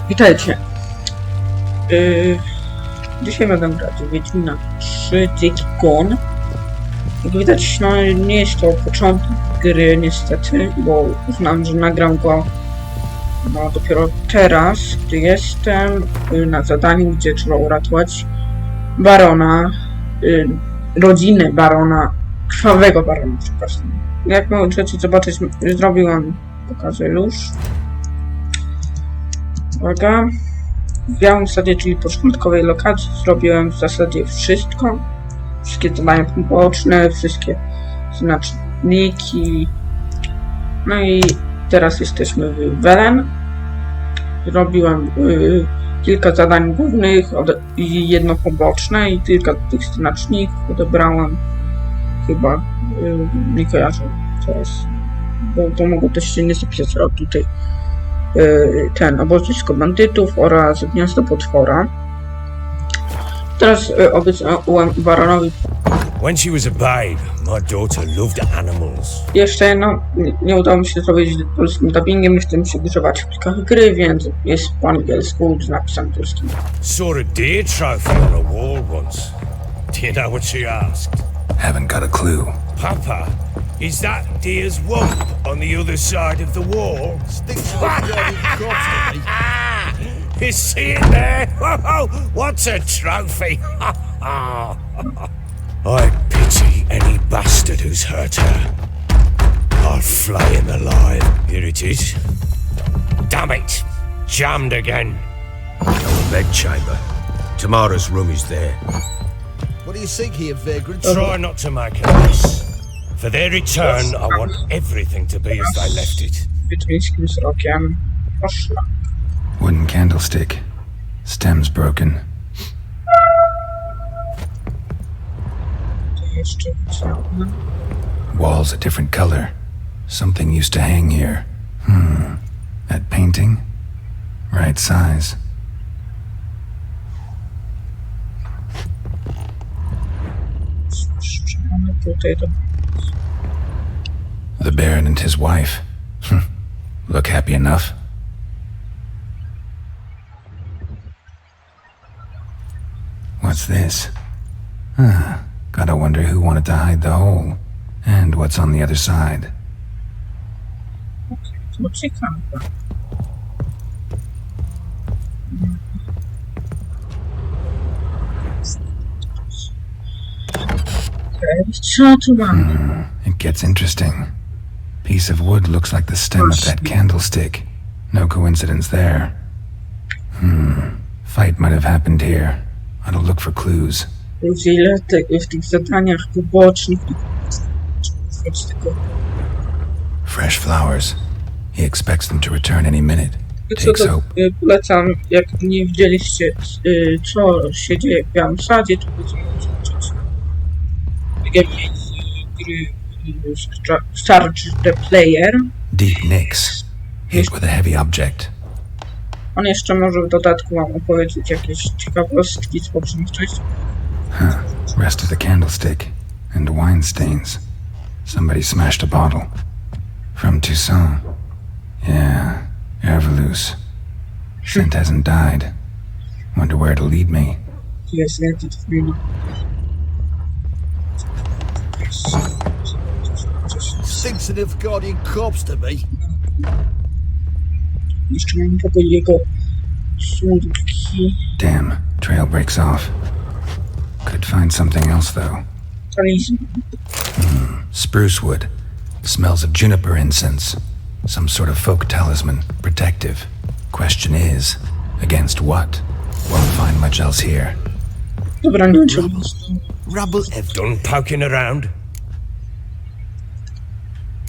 Witajcie. Dzisiaj będę grać w Wiedźmina 3 Dziki. Jak widać, no nie jest to początek gry niestety, bo uznam, że nagram go dopiero teraz, gdy jestem na zadaniu, gdzie trzeba uratować barona, rodzinę barona, krwawego barona, przepraszam. Jak możecie zobaczyć, zrobiłem, pokażę już. Uwaga. W białym sadzie, czyli początkowej lokacji, zrobiłem w zasadzie wszystko. Wszystkie zadania poboczne, wszystkie znaczniki. No i teraz jesteśmy w Welen. Zrobiłem kilka zadań głównych i jedno poboczne i kilka tych znaczników odebrałem. Chyba nie kojarzę teraz, bo to mogło też się nie zapisać. O, tutaj ten obozisko bandytów oraz gniazdo potwora. Teraz obiecałem baronowi. When she was a babe, my daughter loved animals. Jeszcze jedno, nie udało mi się zrobić polskim dubbingiem, nie chcę się grzewać w plikach gry, więc jest po angielsku z napisem polskim. Saw a deer trophy on a wall once. Do you know what she asked? Haven't got a clue. Papa, is that deer's wump on the other side of the wall? You see it there? Whoa, what's a trophy? I pity any bastard who's hurt her. I'll flay him alive. Here it is. Damn it! Jammed again. No bedchamber. Tamara's room is there. What do you seek here, vagrant? Try not to make a mess. For their return, I want everything to be as they left it. Wiedźmińskim wzrokiem poszła. Wooden candlestick. Stem's broken. To jeszcze widziałem. Walls a different color. Something used to hang here. That painting? Right size. Tutaj to The Baron and his wife. Look happy enough. What's this? Gotta wonder who wanted to hide the hole. And what's on the other side. to ciekawe. Co tu mamy? It gets interesting. Piece of wood looks like the stem of that candlestick. No coincidence there. Fight might have happened here. I'll look for clues. Ludzie, ile w tych zadaniach pobocznych Fresh flowers. He expects them to return any minute. co Takes to hope. polecam, jak nie widzieliście co się dzieje w Białym Sadzie, to będziecie zobaczyć gameplay z gry Charge the Player. Deep nicks. Hit with a heavy object. On jeszcze może w dodatku wam opowiedzieć jakieś ciekawostki z poprzednich części. Rest of the candlestick. And wine stains. Somebody smashed a bottle. From Toussaint. Yeah, Ervelus. Scent hasn't died. Wonder where it'll lead me. Tu jest więcej twój. Stinks of guardian corpse to me. Jeszcze mam tylko jego słodki Damn, trail breaks off. Could find something else though. talizman. Spruce wood. Smells of juniper incense. Some sort of folk talisman. Protective. Question is, against what? Won't find much else here. Dobra, nie wiem. Rubble ev. Done poking around?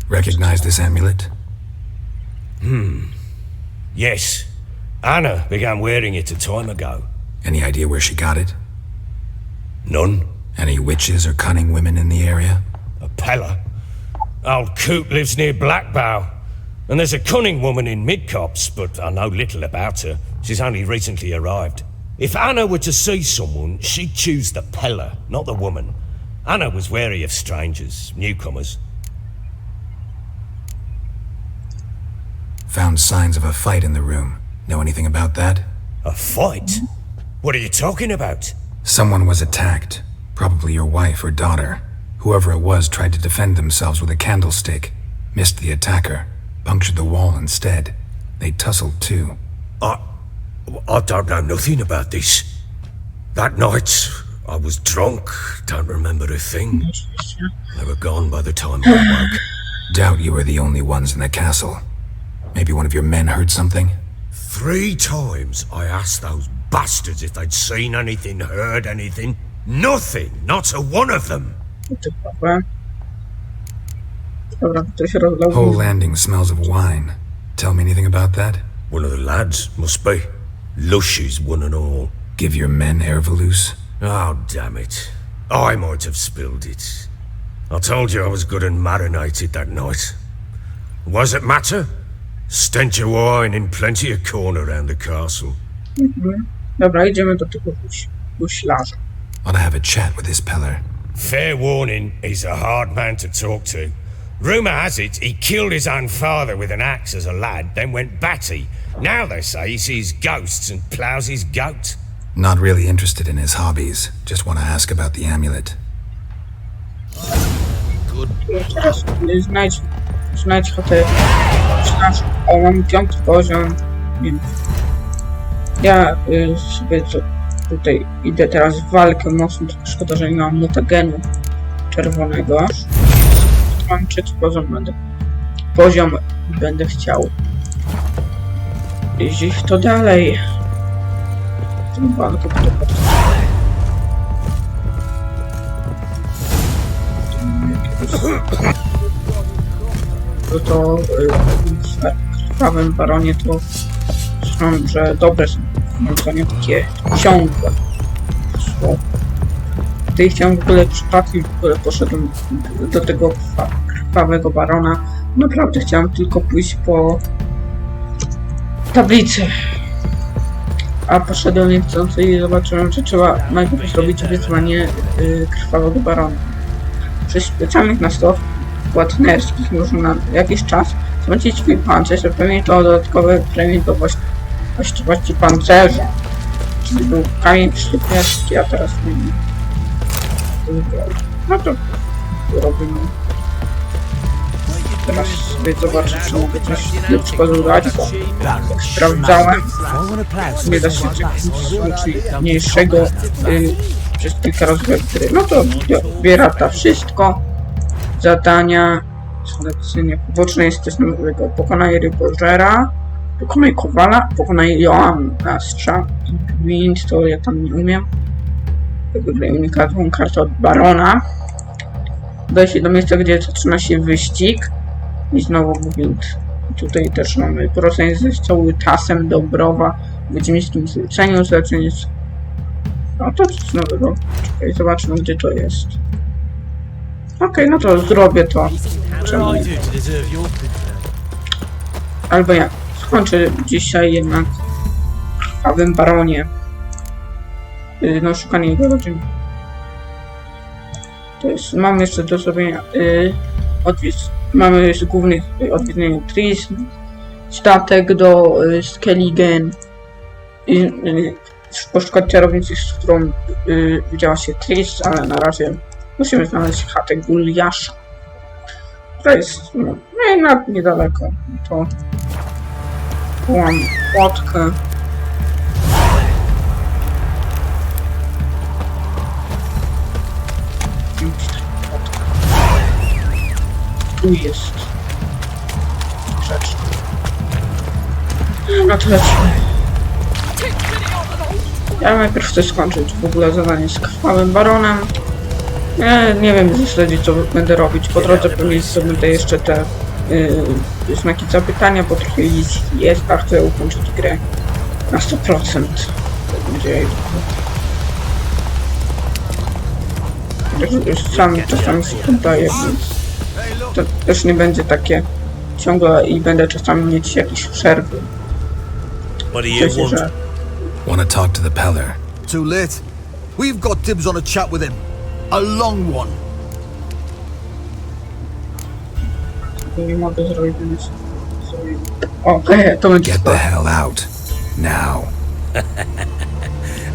Recognize this amulet? Yes. Anna began wearing it a time ago. Any idea where she got it? None. Any witches or cunning women in the area? A Pella. Old Coot lives near Blackbow. And there's a cunning woman in Midcopse, but I know little about her. She's only recently arrived. If Anna were to see someone, she'd choose the Pella, not the woman. Anna was wary of strangers, newcomers. Found signs of a fight in the room. Know anything about that? A fight? What are you talking about? Someone was attacked. Probably your wife or daughter. Whoever it was tried to defend themselves with a candlestick. Missed the attacker. Punctured the wall instead. They tussled too. I don't know nothing about this. That night, I was drunk, don't remember a thing. They were gone by the time I woke. Doubt you were the only ones in the castle. Maybe one of your men heard something? 3 times I asked those bastards if they'd seen anything, heard anything. Nothing, not a one of them. Ciekawe. Dobra, to się rozlał. Whole landing smells of wine. Tell me anything about that? One of the lads, must be. Lushes, one and all. Give your men Ervelus? Oh, damn it. I might have spilled it. I told you I was good and marinated that night. Was it matter? Stench of wine in plenty of corn around the castle. Dobra, idziemy do tego guślarza. Ought to have a chat with this Peller. Fair warning, he's a hard man to talk to. Rumour has it he killed his own father with an axe as a lad, then went batty. Now they say he sees ghosts and ploughs his goat. Not really interested in his hobbies. Just want to ask about the amulet. Good. Teraz znajdź chatę guślarza. O, mam 5. poziom, więc ja sobie tutaj idę teraz w walkę mocno. Szkoda, że nie mam mutagenu czerwonego. Mam 3. poziom będę chciał iść w to dalej. Tą walkę to w krwawym baronie to słyszałem, że dobre są, to nie takie ciągłe. Gdy chciałem w ogóle przypadkiem, poszedłem do tego krwawego barona. Naprawdę chciałem tylko pójść po tablicę. A poszedłem niechcący i zobaczyłem, że trzeba najpierw zrobić wyzwanie krwawego barona. Przy specjalnych nastawach płatnerskich można na jakiś czas zmęcić swój pancerz, a pewnie to dodatkowe premie do właściwości pancerza. Czyli był kamień szlifierski, a teraz nie wiem. No to robimy. Teraz sobie zobaczę, czy mogę coś lepszego dodać, bo jak sprawdzałem, nie da się czegoś mniejszego przez kilka razy gry. No to biera ta wszystko. Zadania, zlecenie poboczne jest coś nowego. Pokonaj rybożera, pokonaj kowala, pokonaj Joannastrza, więc to ja tam nie umiem. Wygraj unikatową kartę od barona. Udaj się do miejsca, gdzie zaczyna się wyścig. I znowu wind. Tutaj też mamy porozumienie ze cały tasem Dobrowa w wiedźmińskim zleceniu. Zlecenie jest... No to coś nowego. Czekaj, zobaczmy, gdzie to jest. Okej, no to zrobię to. Czemu nie? Albo ja skończę dzisiaj jednak w krwawym baronie. No, szukanie jego rodziny. To jest, mam jeszcze do zrobienia mamy jeszcze głównych odwiedzenie Tris, statek do Skelligen, poszukać czarownicy, z którą widziała się Tris, ale na razie musimy znaleźć chatę Guliasza, która jest no jednak niedaleko. To mam płotkę. Tu jest rzecz. No to lecimy. Ja najpierw chcę skończyć w ogóle zadanie z krwawym baronem. Ja nie wiem w zasadzie co będę robić. Po drodze pewnie będę jeszcze te znaki zapytania, bo trochę jest, a chcę ukończyć grę na 100%. To będzie sam czasami się poddaję, więc to też nie będzie takie ciągle i będę czasami mieć jakieś przerwy. Myślę, że... Want to talk to the Peller? Too late. We've got dibs on a chat with him. A long one. Nie mogę zrobić, więc... Okej, to będzie Get the hell out. Now.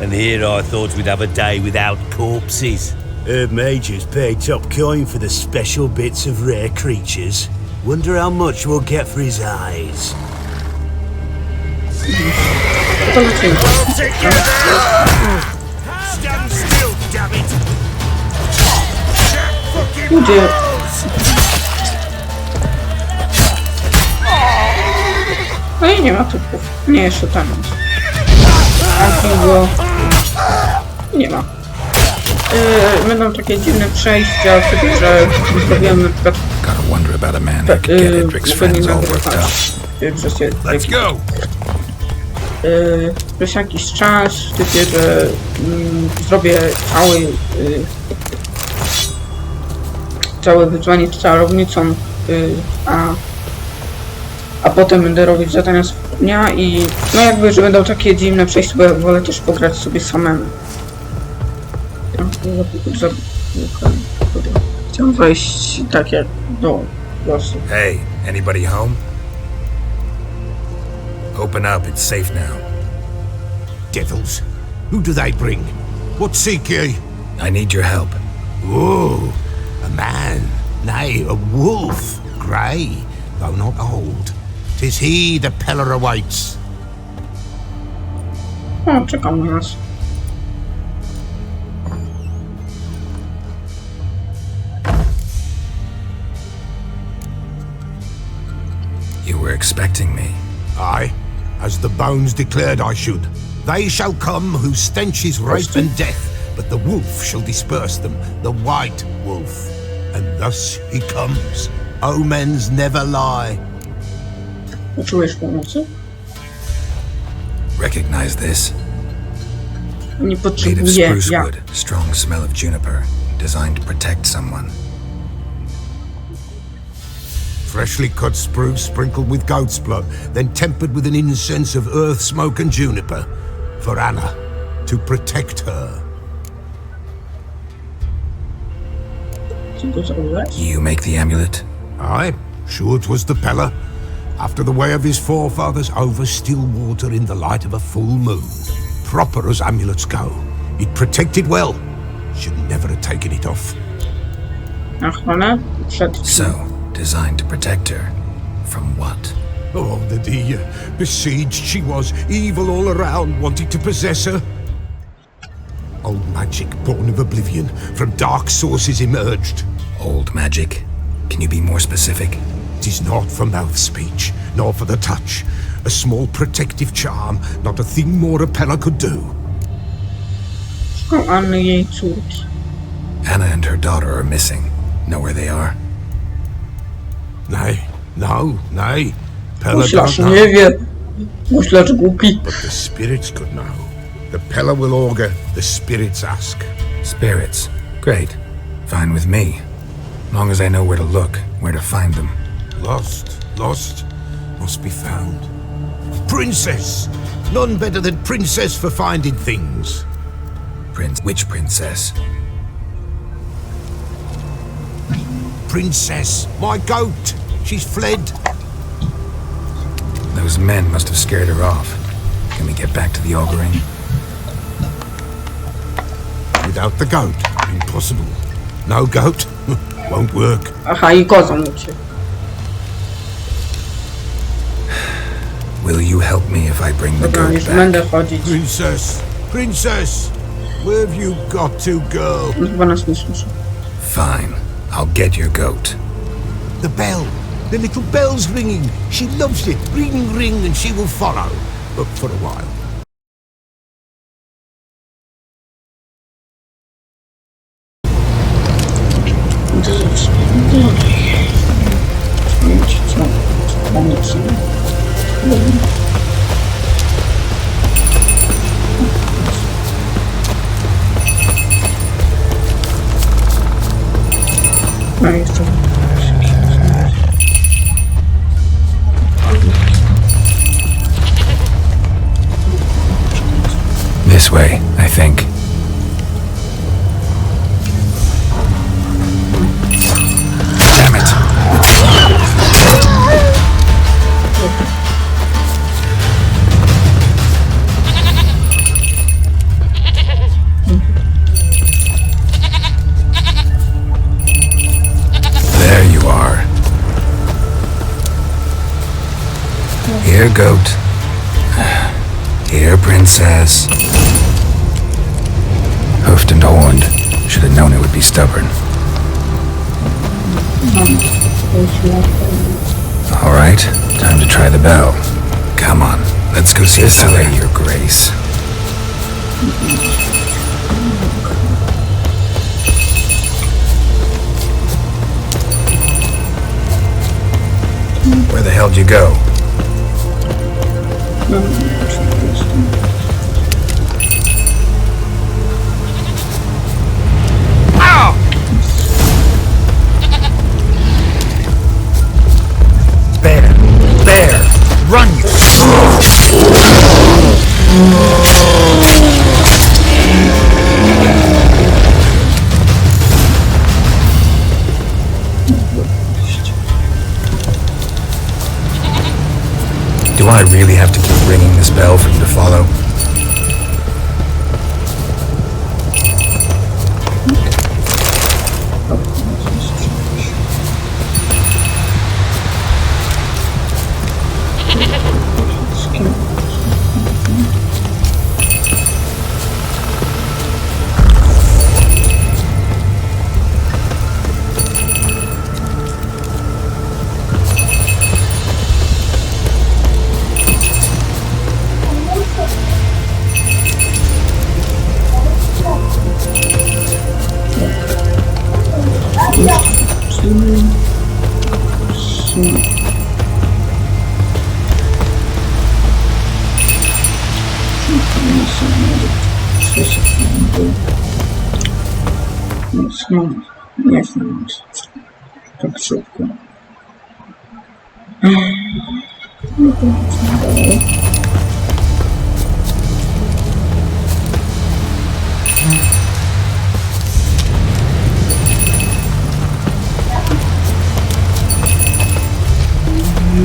And here I thought we'd have a day without corpses. Herb Major's paid top coin for the special bits of rare creatures. Wonder how much we'll get for his eyes. To lecimy. Stand still, damn it! Gdzie? No i nie ma typów. Nie, jeszcze tam jest. Takiego... Nie ma. Będą takie dziwne przejścia, typu, że zrobiłem na przykład... Gotta wonder about a man who could get Edric's friends all worked up. Let's go! Przez jakiś czas, w typie, że zrobię całe wyzwanie z czarownicą, a potem będę robić zadania z dnia i no jakby, że będą takie dziwne przejścia, bo ja wolę też pograć sobie samemu. Chciałem wejść tak jak do głosu. Hey, anybody home? Open up, it's safe now. Devils. Who do they bring? What seek ye? I need your help. Oh, a man. Nay, a wolf. Grey, though not old. 'Tis he the Peller awaits. O, czekam na nas. You were expecting me. Aye, as the bones declared I should. They shall come whose stench is rape and death, but the wolf shall disperse them, the white wolf. And thus he comes. Omens never lie. Potrzebujesz pomocy? Recognize this? Nie Made of potrzebuję. spruce Ja. wood, strong smell of juniper, designed to protect someone. Freshly cut spruce sprinkled with goat's blood, then tempered with an incense of earth, smoke and juniper. For Anna, to protect her. Co to zrobiłeś? You make the amulet? Aye, sure 'twas the Peller. After the way of his forefathers, over still water in the light of a full moon. Proper as amulets go. It protected well. Should never have taken it off. Na ochronę? Przed... So, designed to protect her. From what? Oh, the besieged she was, evil all around, wanting to possess her. Old magic, born of oblivion, from dark sources emerged. Old magic? Can you be more specific? 'Tis not for mouth speech, nor for the touch. A small protective charm, not a thing more a Peller could do. Szukam Anny i jej córki. Anna and her daughter are missing. Know where they are? Nay, no, nay. Peller Myślarz don't know. nie wie. Myślarz głupi. But the spirits could know. The Peller will augur, the spirits ask. Spirits. Great. Fine with me. Long as I know where to look, where to find them. Lost, must be found. Princess! None better than Princess for finding things. Which princess? Princess, my goat! She's fled. Those men must have scared her off. Can we get back to the auguring? Without the goat, impossible. No goat, won't work. Aha, i kozą uciekł. Will you help me if I bring the Dobra, goat już back? będę chodzić. Princess! Where have you got to, girl? On chyba nas nie słyszy. Fine. I'll get your goat. The bell! The little bell's ringing. She loves it. Ring, ring, and she will follow. But for a while. No i jeszcze... This way, I think. Damn it! Here, goat. Here, princess. Hoofed and horned. Should have known it would be stubborn. All right, time to try the bell. Come on, let's go see this way, your grace. Where the hell'd you go? There! Run, you... Do I really have to keep ringing this bell for you to follow? Nie znam tak szybko.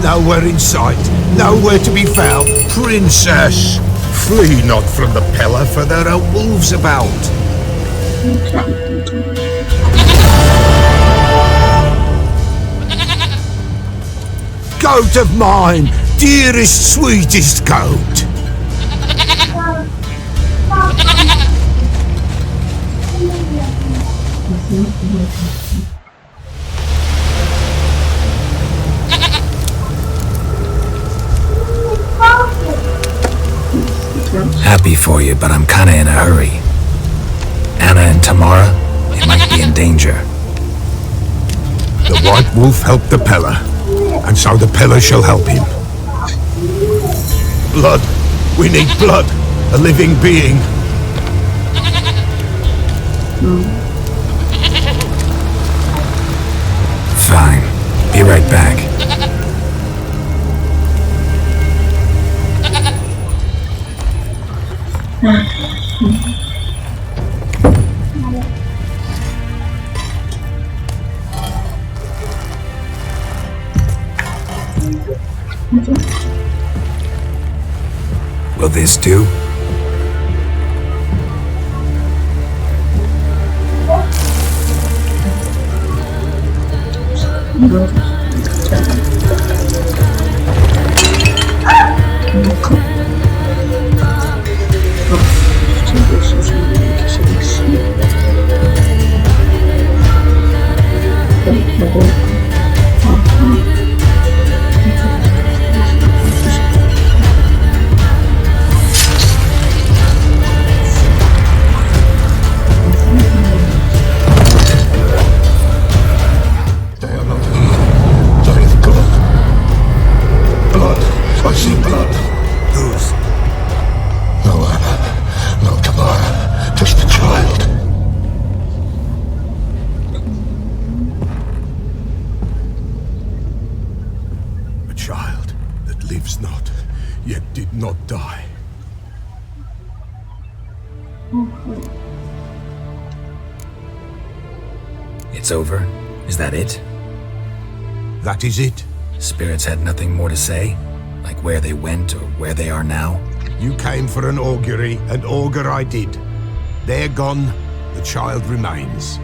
Nowhere in sight, nowhere to be found. Princess, flee not from the pillar, for there are wolves about. Goat of mine, dearest, sweetest goat. Happy for you, but I'm kinda in a hurry. Anna and Tamara, they might be in danger. The white wolf helped the pillar, and so the pillar shall help him. Blood. We need blood. A living being. Fine. Be right back. Will this do? It's over? Is that it? That is it. Spirits had nothing more to say? Like where they went or where they are now? You came for an augury, and augur I did. They're gone, the child remains.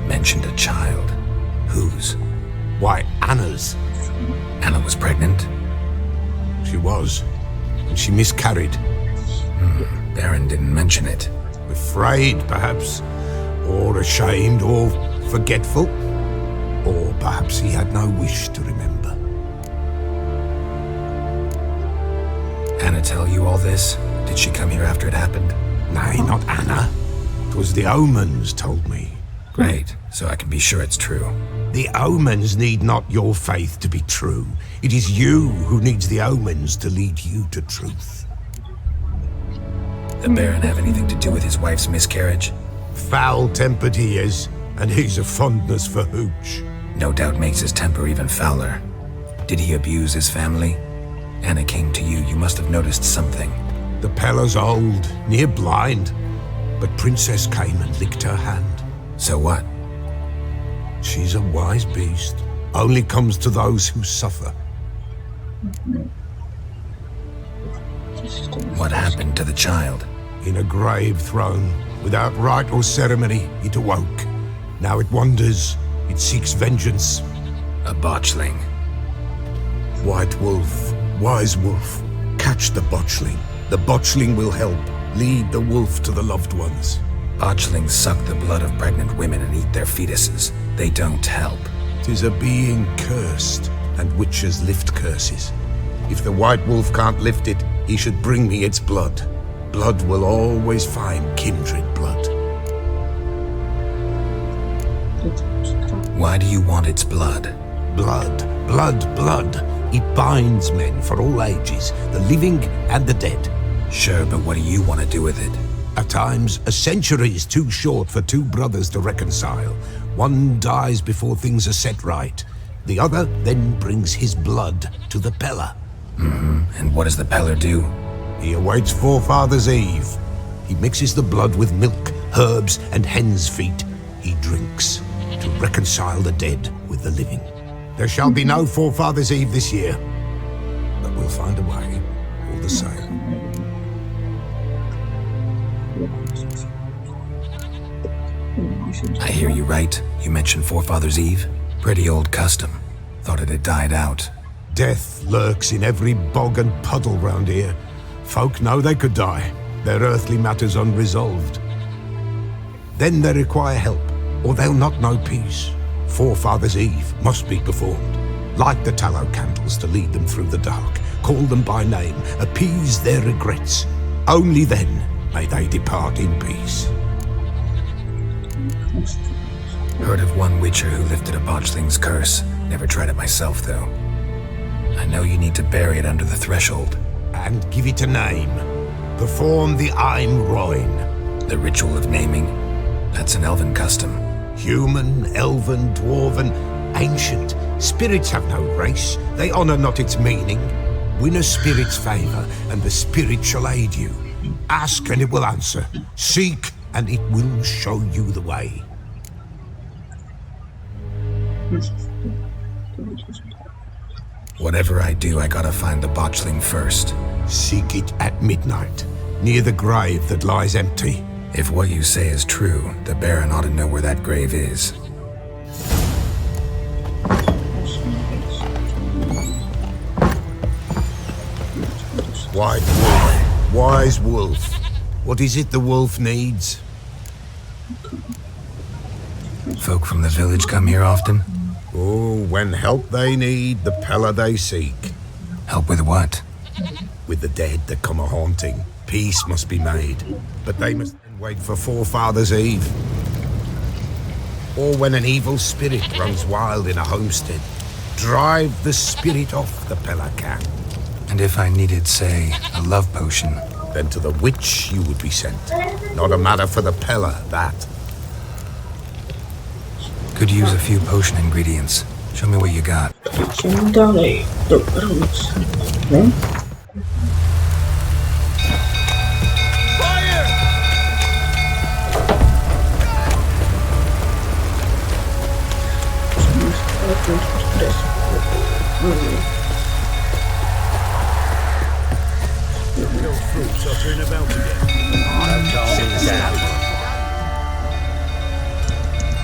Mentioned a child. Whose? Why, Anna's. Anna was pregnant. She was. And she miscarried. Baron didn't mention it. Afraid, perhaps. Or ashamed, or forgetful. Or perhaps he had no wish to remember. Anna tell you all this? Did she come here after it happened? Nay, not Anna. 'Twas the omens told me. Great, so I can be sure it's true. The omens need not your faith to be true. It is you who needs the omens to lead you to truth. The Baron have anything to do with his wife's miscarriage? Foul-tempered he is, and he's a fondness for hooch. No doubt makes his temper even fouler. Did he abuse his family? Anna came to you, you must have noticed something. The Pella's old, near blind, but Princess came and licked her hand. So what? She's a wise beast, only comes to those who suffer. What happened to the child? In a grave thrown, without rite or ceremony, it awoke. Now it wanders, it seeks vengeance. A botchling. White wolf, wise wolf, catch the botchling. The botchling will help, lead the wolf to the loved ones. Botchlings suck the blood of pregnant women and eat their fetuses. They don't help. 'Tis a being cursed, and witches lift curses. If the white wolf can't lift it, he should bring me its blood. Blood will always find kindred blood. Why do you want its blood? Blood, blood, blood. It binds men for all ages, the living and the dead. Sure, but what do you want to do with it? At times, a century is too short for two brothers to reconcile. One dies before things are set right. The other then brings his blood to the Pella. And what does the Peller do? He awaits Forefathers' Eve. He mixes the blood with milk, herbs, and hen's feet. He drinks to reconcile the dead with the living. There shall be no Forefathers' Eve this year, but we'll find a way, all the same. I hear you right. You mentioned Forefathers' Eve? Pretty old custom. Thought it had died out. Death lurks in every bog and puddle round here. Folk know they could die, their earthly matters unresolved. Then they require help, or they'll not know peace. Forefathers' Eve must be performed. Light the tallow candles to lead them through the dark. Call them by name, appease their regrets. Only then may they depart in peace. Heard of one witcher who lifted a botchling's curse. Never tried it myself, though. I know you need to bury it under the threshold. And give it a name. Perform the Aim Roin. The ritual of naming. That's an elven custom. Human, elven, dwarven, ancient. Spirits have no race. They honor not its meaning. Win a spirit's favor, and the spirit shall aid you. Ask, and it will answer. Seek, and it will show you the way. Whatever I do, I gotta find the botchling first. Seek it at midnight, near the grave that lies empty. If what you say is true, the Baron ought to know where that grave is. White wolf, wise wolf. What is it the wolf needs? Folk from the village come here often? Oh, when help they need, the Pella they seek. Help with what? With the dead that come a-haunting, peace must be made. But they must then wait for Forefathers' Eve. Or when an evil spirit runs wild in a homestead, drive the spirit off the Pella can. And if I needed, say, a love potion? Then to the witch you would be sent. Not a matter for the Pella, that. Could use a few potion ingredients. Show me what you got. Idziemy dalej. Dobra, nic. No.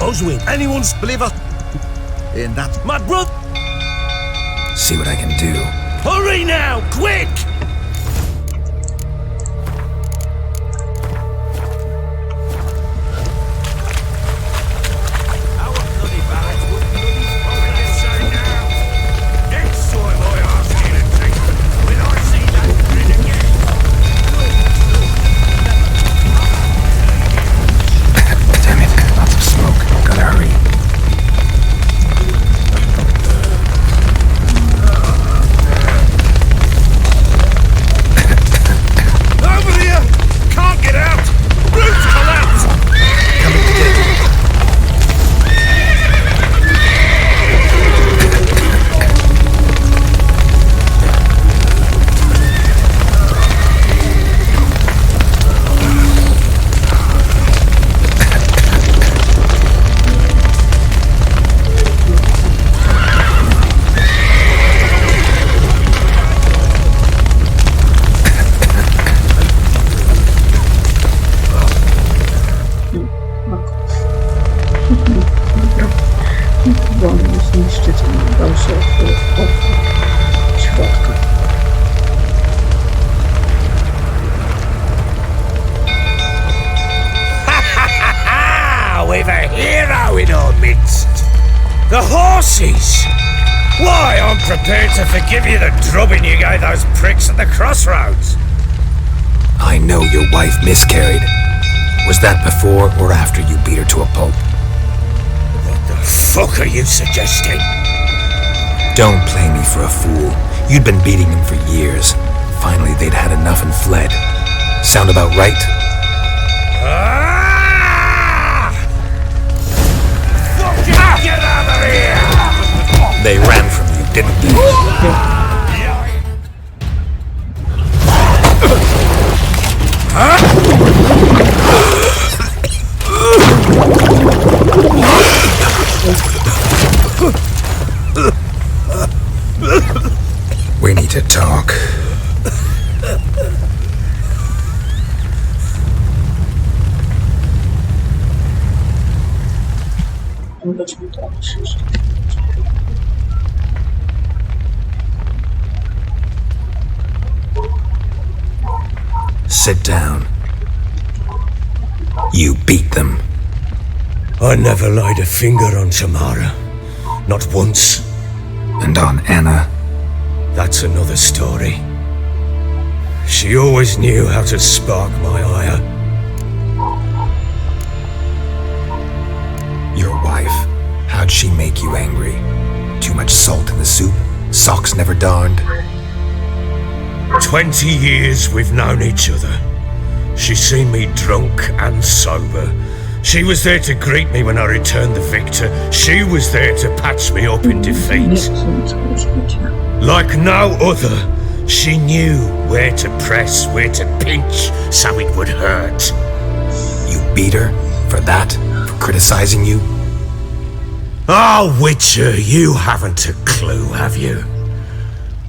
Oswin, anyone's believer? And that's My brother! See what I can do. Hurry now, quick! Damn it, lots of smoke. Gotta hurry. Over here! Can't get out! Roof collapsed! Coming to get you. Wolno zniszczyć i dał się w środka. Ah, we've a hero in our midst! The horses! Why, I'm prepared to forgive you the drubbing you gave those pricks at the crossroads. I know your wife miscarried. Was that before or after you beat her to a pulp? What the fuck are you suggesting? Don't play me for a fool. You'd been beating him for years. Finally, they'd had enough and fled. Sound about right? Ah! Fucking get out of here! They ran from you, didn't they? We need to talk. Będziemy to myśleć. Sit down. You beat them. I never laid a finger on Tamara. Not once. And on Anna. That's another story. She always knew how to spark my ire. Your wife. How'd she make you angry? Too much salt in the soup? Socks never darned? 20 years we've known each other. She's seen me drunk and sober. She was there to greet me when I returned the victor. She was there to patch me up in Nie defeat. chcę całego życia. Like no other, she knew where to press, where to pinch, so it would hurt. You beat her? For that? For criticizing you? Oh, Witcher, you haven't a clue, have you?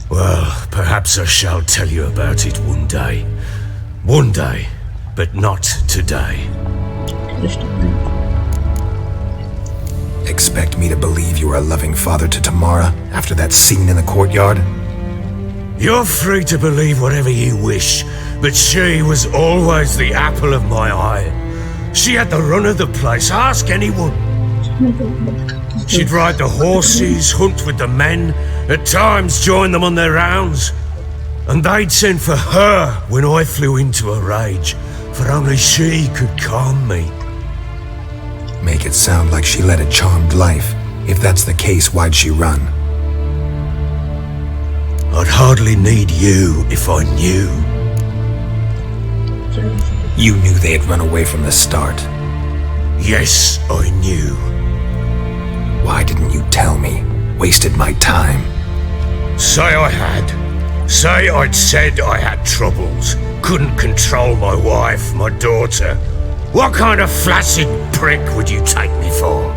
Well, perhaps I shall tell you about it one day. One day, but not today. Kiedyś to będzie. Expect me to believe you were a loving father to Tamara after that scene in the courtyard? You're free to believe whatever you wish, but she was always the apple of my eye. She had the run of the place, ask anyone. She'd ride the horses, hunt with the men, at times join them on their rounds. And they'd send for her when I flew into a rage, for only she could calm me. Make it sound like she led a charmed life. If that's the case, why'd she run? I'd hardly need you if I knew. You knew they had run away from the start. Yes, I knew. Why didn't you tell me? Wasted my time. Say I had. Say I'd said I had troubles. Couldn't control my wife, my daughter. What kind of flaccid prick would you take me for?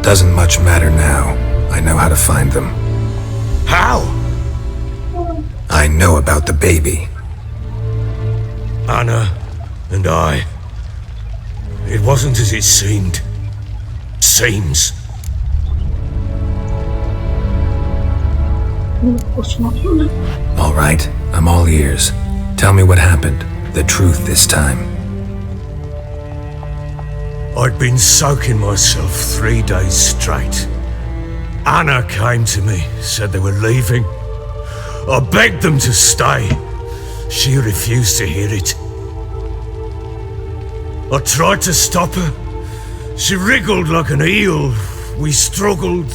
Doesn't much matter now. I know how to find them. How? I know about the baby. Anna, and I. It wasn't as it seemed. Seems. All right, I'm all ears. Tell me what happened. The truth this time. I'd been soaking myself 3 days straight. Anna came to me, said they were leaving. I begged them to stay. She refused to hear it. I tried to stop her. She wriggled like an eel. We struggled.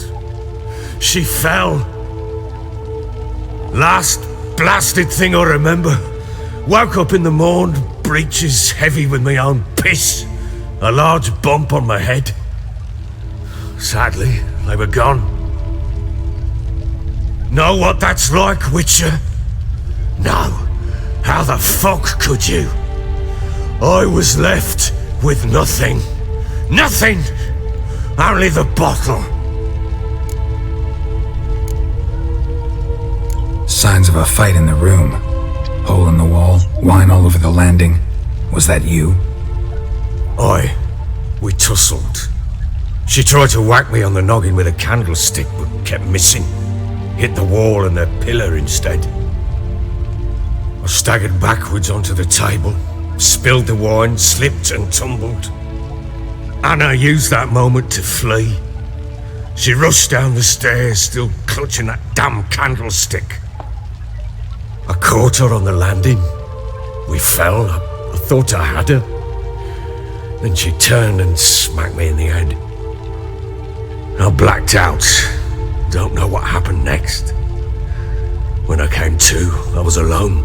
She fell. Last blasted thing I remember. Woke up in the morn, breeches heavy with my own piss. A large bump on my head. Sadly, they were gone. Know what that's like, Witcher? No. How the fuck could you? I was left with nothing. Nothing! Only the bottle. Signs of a fight in the room. Hole in the wall, wine all over the landing. Was that you? We tussled. She tried to whack me on the noggin with a candlestick, but kept missing. Hit the wall and the pillar instead. I staggered backwards onto the table, spilled the wine, slipped and tumbled. Anna used that moment to flee. She rushed down the stairs, still clutching that damn candlestick. I caught her on the landing. We fell. I thought I had her. Then she turned and smacked me in the head. I blacked out. Don't know what happened next. When I came to, I was alone.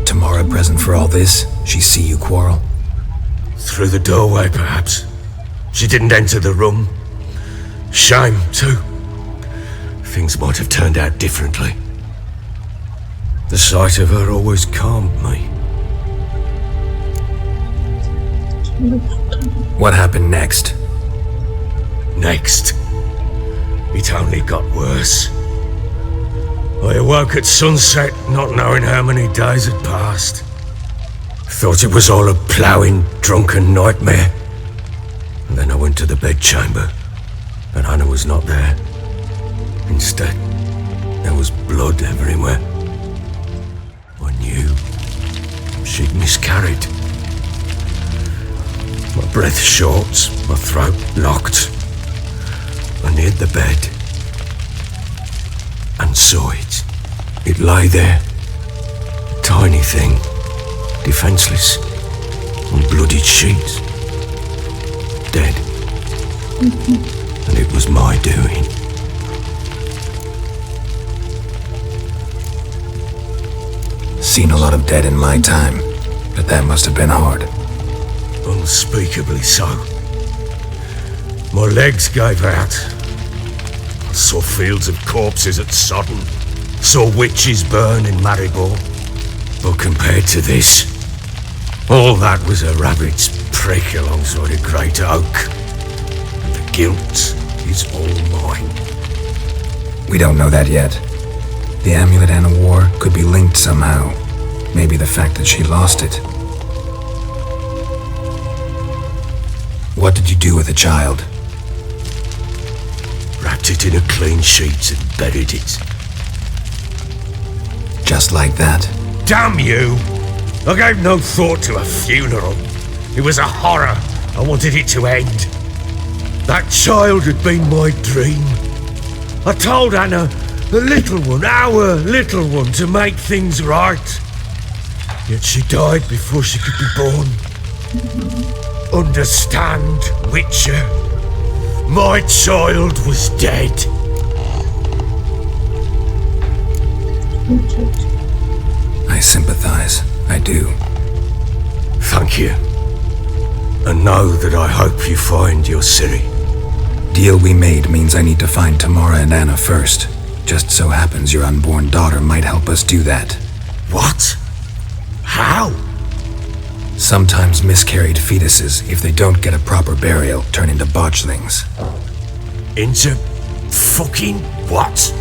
Tamara present for all this? She see you quarrel? Through the doorway, perhaps. She didn't enter the room. Shame, too. Things might have turned out differently. The sight of her always calmed me. What happened next? Next, it only got worse. I awoke at sunset, not knowing how many days had passed. Thought it was all a ploughing, drunken nightmare. And then I went to the bedchamber, and Anna was not there. Instead, there was blood everywhere. I knew she'd miscarried. My breath short, my throat locked. I neared the bed and saw it. It lay there, a tiny thing, defenseless, on bloodied sheets, dead. And it was my doing. Seen a lot of dead in my time, but that must have been hard. Unspeakably so. My legs gave out. I saw fields of corpses at Sodden. Saw witches burn in Maribor. But compared to this, all that was a rabbit's prick alongside a great oak. And the guilt is all mine. We don't know that yet. The amulet Anna wore could be linked somehow. Maybe the fact that she lost it. What did you do with the child? Wrapped it in a clean sheet and buried it. Just like that? Damn you! I gave no thought to a funeral. It was a horror. I wanted it to end. That child had been my dream. I told Anna, the little one, our little one, to make things right. Yet she died before she could be born. Understand, Witcher? My child was dead. I sympathize. I do. Thank you. And know that I hope you find your Ciri. Deal we made means I need to find Tamara and Anna first. Just so happens your unborn daughter might help us do that. What? How? Sometimes miscarried fetuses, if they don't get a proper burial, turn into botchlings. Into fucking what?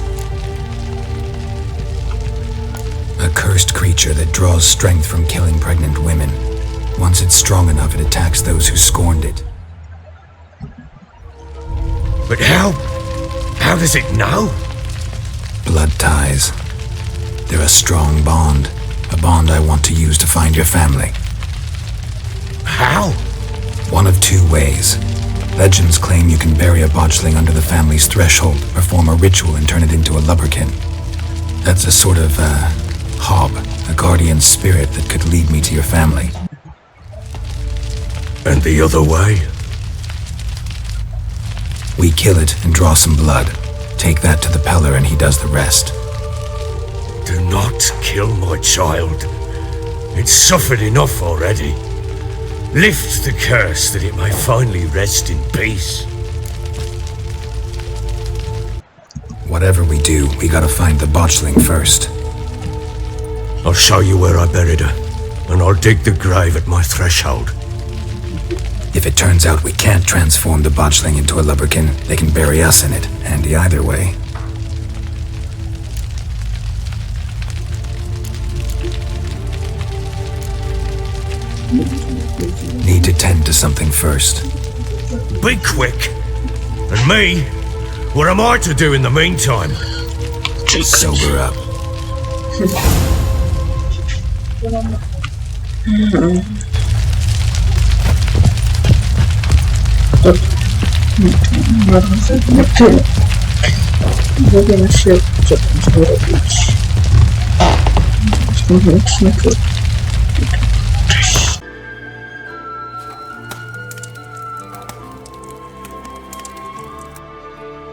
A cursed creature that draws strength from killing pregnant women. Once it's strong enough, it attacks those who scorned it. But how? How does it know? Blood ties. They're a strong bond. A bond I want to use to find your family. How? One of two ways. Legends claim you can bury a botchling under the family's threshold, perform a ritual and turn it into a lubberkin. That's a sort of, hob, a guardian spirit that could lead me to your family. And the other way? We kill it and draw some blood. Take that to the Peller and he does the rest. Do not kill my child. It's suffered enough already. Lift the curse that it may finally rest in peace. Whatever we do, we gotta find the botchling first. I'll show you where I buried her, and I'll dig the grave at my threshold. If it turns out we can't transform the botchling into a lubberkin, they can bury us in it. Handy either way. Need to tend to something first. Be quick. And me? What am I to do in the meantime? Sober up. Dowiemy się, co tam zrobić. W następnym odcinku.